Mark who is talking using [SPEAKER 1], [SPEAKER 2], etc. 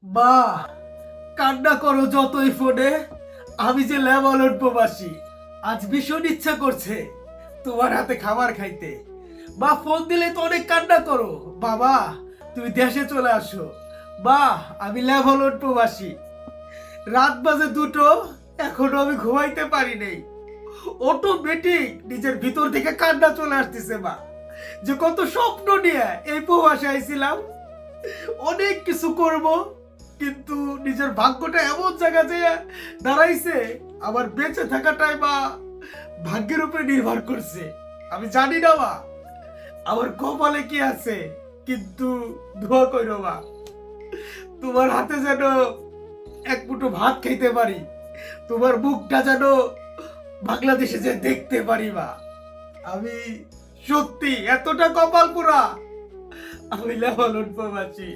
[SPEAKER 1] মা, কান্না করো যতই ফোনে, আমি যে লেবানন প্রবাসী। আজ ভীষণ ইচ্ছা করছে তোমার হাতে খাবার খাইতে। মা, ফোন দিলে তো অনেক কান্না করো। বাবা, তুমি দেশে চলে আসো। মা, আমি লেবানন প্রবাসী। রাত বাজে 2টো, এখনো আমি ঘুমাইতে পারি নাই। অটোমেটিক নিজের ভিতর থেকে কান্না চলে আসতেছে মা, যে কত স্বপ্ন নিয়ে এই প্রবাসে আইছিলাম, অনেক কিছু করব, কিন্তু নিজের ভাগ্যটা এমন জায়গা যে দাঁড়াইছে, আমার বেঁচে থাকাটাই বা ভাগ্যের উপরে নির্ভর করছে। আমি জানি না মা আমার কপালে কি আছে, কিন্তু দোয়া করো মা, তোমার হাতে যেন এক মুঠো ভাত খাইতে পারি, তোমার মুখটা যেন বাংলাদেশে যে দেখতে পারি মা। আমি সত্যি এতটা কপাল পুরা, আমি লেবানন প্রবাসী।